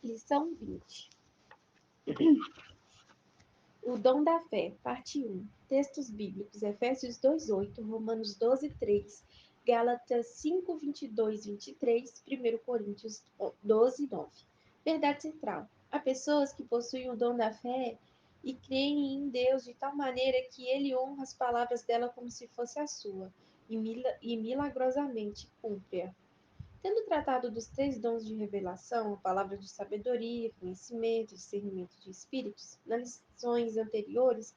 Lição 20. O dom da fé, parte 1. Textos bíblicos, Efésios 2:8, Romanos 12:3, Gálatas 5:22, 23, 1 Coríntios 12:9. Verdade central. Há pessoas que possuem o dom da fé e creem em Deus de tal maneira que ele honra as palavras dela como se fosse a sua, e milagrosamente cumpre-a. Tendo tratado dos 3 dons de revelação, a palavra de sabedoria, conhecimento, discernimento de espíritos, nas lições anteriores,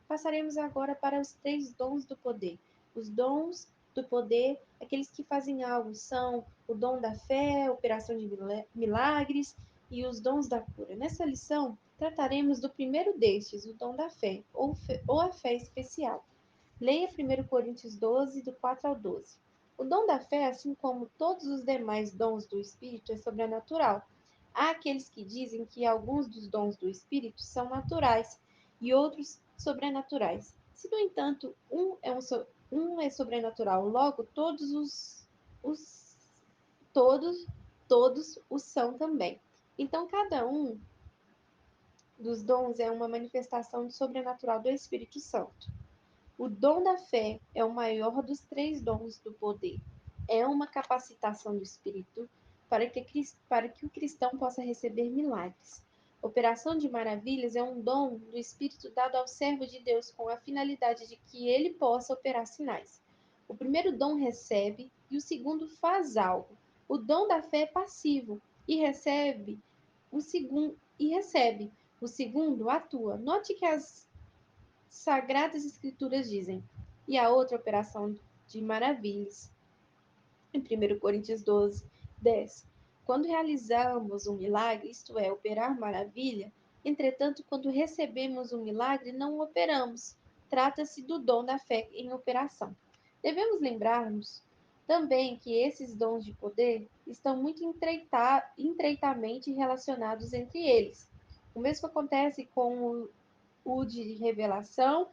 passaremos agora para os 3 dons do poder. Os dons do poder, aqueles que fazem algo, são o dom da fé, operação de milagres e os dons da cura. Nessa lição, trataremos do primeiro destes, o dom da fé, ou a fé especial. Leia 1 Coríntios 12, do 4 ao 12. O dom da fé, assim como todos os demais dons do Espírito, é sobrenatural. Há aqueles que dizem que alguns dos dons do Espírito são naturais e outros sobrenaturais. Se, no entanto, um é sobrenatural, logo os todos, todos os são também. Então, cada um dos dons é uma manifestação do sobrenatural do Espírito Santo. O dom da fé é o maior dos 3 dons do poder. É uma capacitação do Espírito para que o cristão possa receber milagres. Operação de maravilhas é um dom do Espírito dado ao servo de Deus com a finalidade de que ele possa operar sinais. O primeiro dom recebe e o segundo faz algo. O dom da fé é passivo e recebe. O segundo atua. Note que as Sagradas Escrituras dizem, e a outra operação de maravilhas, em 1 Coríntios 12, 10. Quando realizamos um milagre, isto é, operar maravilha, entretanto, quando recebemos um milagre, não o operamos. Trata-se do dom da fé em operação. Devemos lembrar-nos também que esses dons de poder estão muito estreitamente relacionados entre eles. O mesmo acontece com o de revelação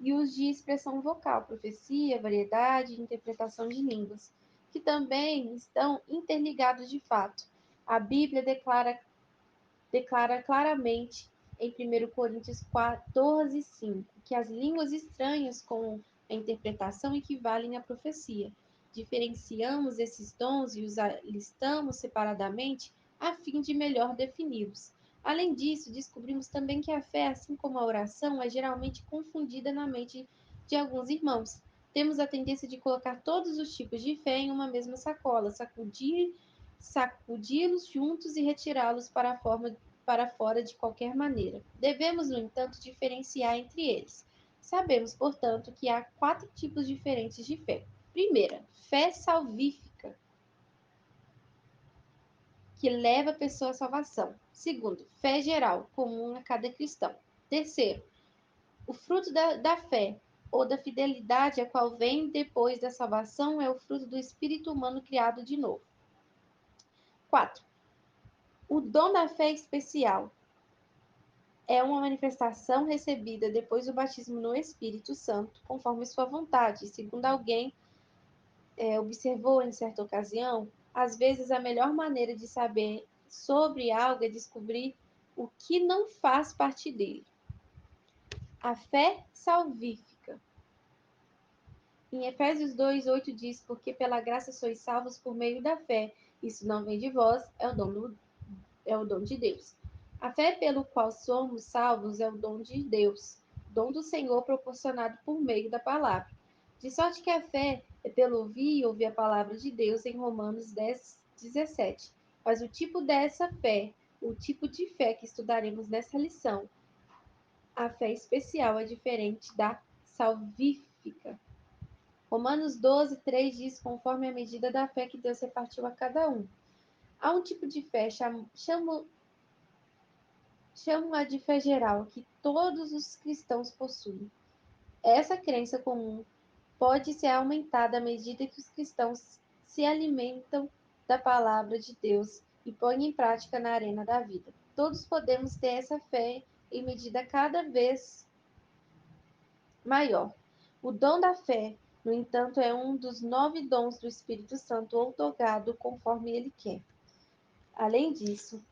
e os de expressão vocal, profecia, variedade e interpretação de línguas, que também estão interligados de fato. A Bíblia declara claramente em 1 Coríntios 14:5 que as línguas estranhas com a interpretação equivalem à profecia. Diferenciamos esses dons e os listamos separadamente a fim de melhor defini-los. Além disso, descobrimos também que a fé, assim como a oração, é geralmente confundida na mente de alguns irmãos. Temos a tendência de colocar todos os tipos de fé em uma mesma sacola, sacudi-los juntos e retirá-los para fora de qualquer maneira. Devemos, no entanto, diferenciar entre eles. Sabemos, portanto, que há 4 tipos diferentes de fé. Primeira, fé salvífica, que leva a pessoa à salvação. Segundo, fé geral, comum a cada cristão. Terceiro, o fruto da fé ou da fidelidade, a qual vem depois da salvação, é o fruto do espírito humano criado de novo. 4. O dom da fé especial é uma manifestação recebida depois do batismo no Espírito Santo, conforme sua vontade. Segundo alguém observou em certa ocasião, às vezes a melhor maneira de saber sobre algo é descobrir o que não faz parte dele. A fé salvífica. Em Efésios 2:8 diz, porque pela graça sois salvos por meio da fé. Isso não vem de vós, é o dom de Deus. A fé pelo qual somos salvos é o dom de Deus, dom do Senhor proporcionado por meio da palavra. De sorte que a fé é pelo ouvir e ouvir a palavra de Deus em Romanos 10:17. Mas o tipo de fé que estudaremos nessa lição, a fé especial é diferente da salvífica. Romanos 12:3 diz, conforme a medida da fé que Deus repartiu a cada um. Há um tipo de fé, chamo-a de fé geral, que todos os cristãos possuem. Essa crença comum pode ser aumentada à medida que os cristãos se alimentam da palavra de Deus e põem em prática na arena da vida. Todos podemos ter essa fé em medida cada vez maior. O dom da fé, no entanto, é um dos 9 dons do Espírito Santo outorgado conforme ele quer. Além disso,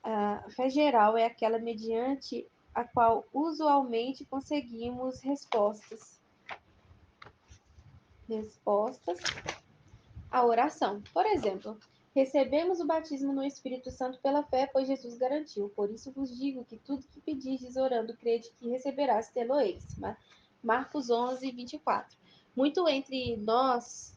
A fé geral é aquela mediante a qual usualmente conseguimos respostas à oração. Por exemplo, recebemos o batismo no Espírito Santo pela fé, pois Jesus garantiu. Por isso vos digo que tudo que pedirdes orando, crede que receberás, tê-lo-eis. Marcos 11, 24. Muito entre nós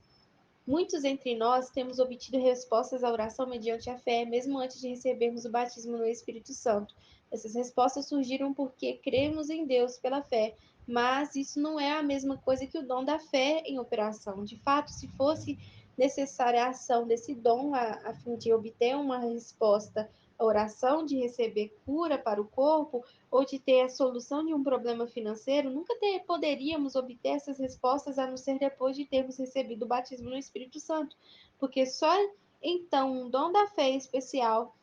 Muitos entre nós temos obtido respostas à oração mediante a fé, mesmo antes de recebermos o batismo no Espírito Santo. Essas respostas surgiram porque cremos em Deus pela fé, mas isso não é a mesma coisa que o dom da fé em operação. De fato, se fosse necessária a ação desse dom a fim de obter uma resposta à oração, de receber cura para o corpo ou de ter a solução de um problema financeiro, nunca poderíamos obter essas respostas a não ser depois de termos recebido o batismo no Espírito Santo, porque só então um dom da fé especial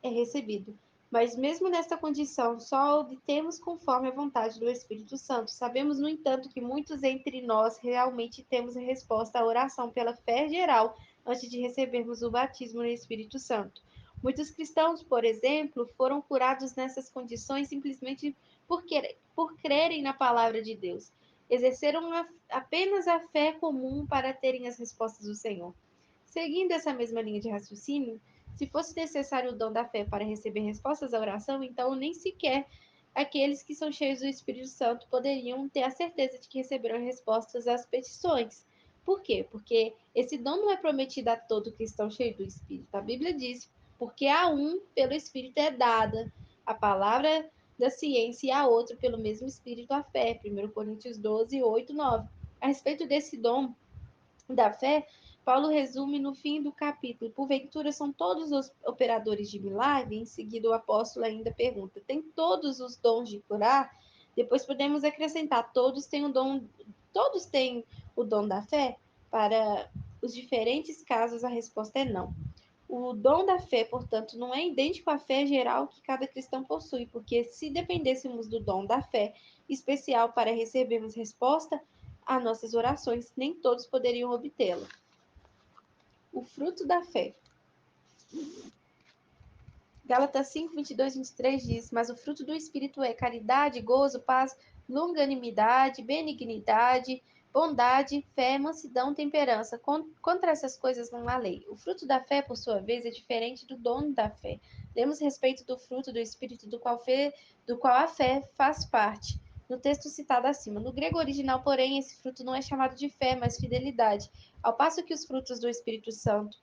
é recebido. Mas mesmo nesta condição, só obtemos conforme a vontade do Espírito Santo. Sabemos, no entanto, que muitos entre nós realmente temos a resposta à oração pela fé geral antes de recebermos o batismo no Espírito Santo. Muitos cristãos, por exemplo, foram curados nessas condições simplesmente por crerem na palavra de Deus. Exerceram apenas a fé comum para terem as respostas do Senhor. Seguindo essa mesma linha de raciocínio, se fosse necessário o dom da fé para receber respostas à oração, então nem sequer aqueles que são cheios do Espírito Santo poderiam ter a certeza de que receberão respostas às petições. Por quê? Porque esse dom não é prometido a todo cristão cheio do Espírito. A Bíblia diz: porque a um pelo Espírito é dada a palavra da ciência e a outro pelo mesmo Espírito a fé. 1 Coríntios 12, 8, 9. A respeito desse dom da fé, Paulo resume no fim do capítulo: porventura são todos os operadores de milagre? Em seguida, o apóstolo ainda pergunta: tem todos os dons de curar? Depois podemos acrescentar: todos têm o dom da fé? Para os diferentes casos, a resposta é não. O dom da fé, portanto, não é idêntico à fé geral que cada cristão possui, porque se dependêssemos do dom da fé especial para recebermos resposta a nossas orações, nem todos poderiam obtê-la. O fruto da fé. Gálatas 5, 22, 23 diz: mas o fruto do Espírito é caridade, gozo, paz, longanimidade, benignidade, bondade, fé, mansidão, temperança. Contra essas coisas não há lei. O fruto da fé, por sua vez, é diferente do dom da fé. Lemos respeito do fruto do Espírito, do qual a fé faz parte, no texto citado acima. No grego original, porém, esse fruto não é chamado de fé, mas fidelidade. Ao passo que os frutos do Espírito Santo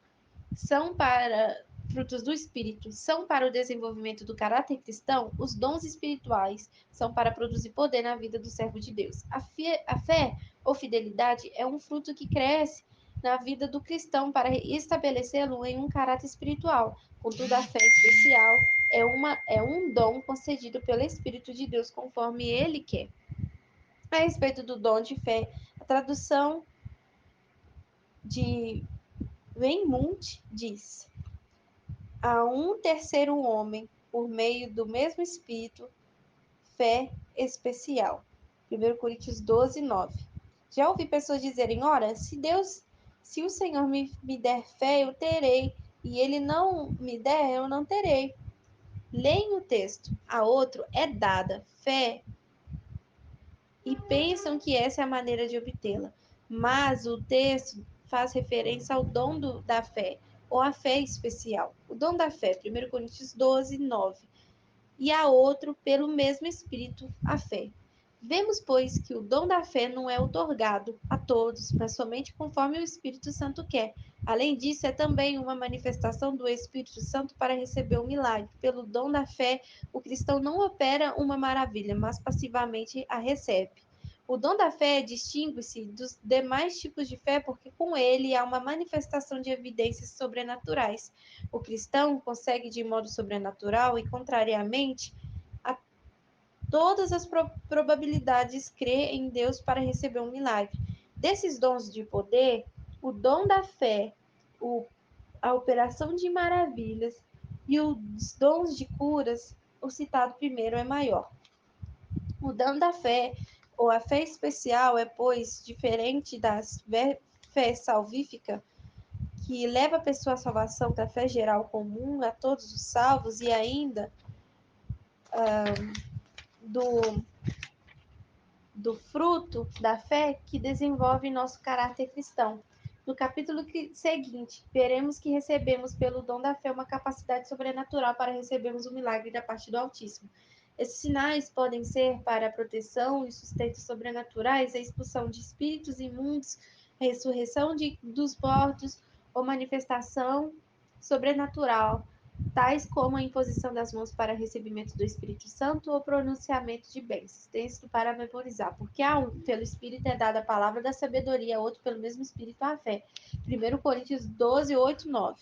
são para frutos do Espírito são para o desenvolvimento do caráter cristão, os dons espirituais são para produzir poder na vida do servo de Deus. A fé ou fidelidade é um fruto que cresce na vida do cristão para estabelecê-lo em um caráter espiritual. Contudo, a fé especial é um dom concedido pelo Espírito de Deus conforme ele quer. A respeito do dom de fé, a tradução de Weymouth diz: a um terceiro homem, por meio do mesmo Espírito, fé especial. 1 Coríntios 12, 9. Já ouvi pessoas dizerem: ora, se o Senhor me der fé, eu terei, e ele não me der, eu não terei. Leem o texto. A outro é dada fé e pensam que essa é a maneira de obtê-la. Mas o texto faz referência ao dom da fé, ou a fé especial. O dom da fé, 1 Coríntios 12, 9. E a outro, pelo mesmo Espírito, a fé. Vemos, pois, que o dom da fé não é otorgado a todos, mas somente conforme o Espírito Santo quer. Além disso, é também uma manifestação do Espírito Santo para receber o milagre. Pelo dom da fé, o cristão não opera uma maravilha, mas passivamente a recebe. O dom da fé distingue-se dos demais tipos de fé porque com ele há uma manifestação de evidências sobrenaturais. O cristão consegue de modo sobrenatural e contrariamente a todas as probabilidades crer em Deus para receber um milagre. Desses dons de poder, o dom da fé, a operação de maravilhas e os dons de curas, o citado primeiro é maior. O dom da fé, ou a fé especial, é, pois, diferente da fé salvífica, que leva a pessoa à salvação da fé geral comum a todos os salvos e ainda do, do fruto da fé que desenvolve nosso caráter cristão. No capítulo seguinte, veremos que recebemos pelo dom da fé uma capacidade sobrenatural para recebermos o milagre da parte do Altíssimo. Esses sinais podem ser para a proteção e sustento sobrenaturais, a expulsão de espíritos imundos, ressurreição dos mortos ou manifestação sobrenatural, tais como a imposição das mãos para recebimento do Espírito Santo ou pronunciamento de bênçãos. Texto para memorizar, porque a um pelo Espírito é dada a palavra da sabedoria, a outro pelo mesmo Espírito a fé. 1 Coríntios 12, 8, 9.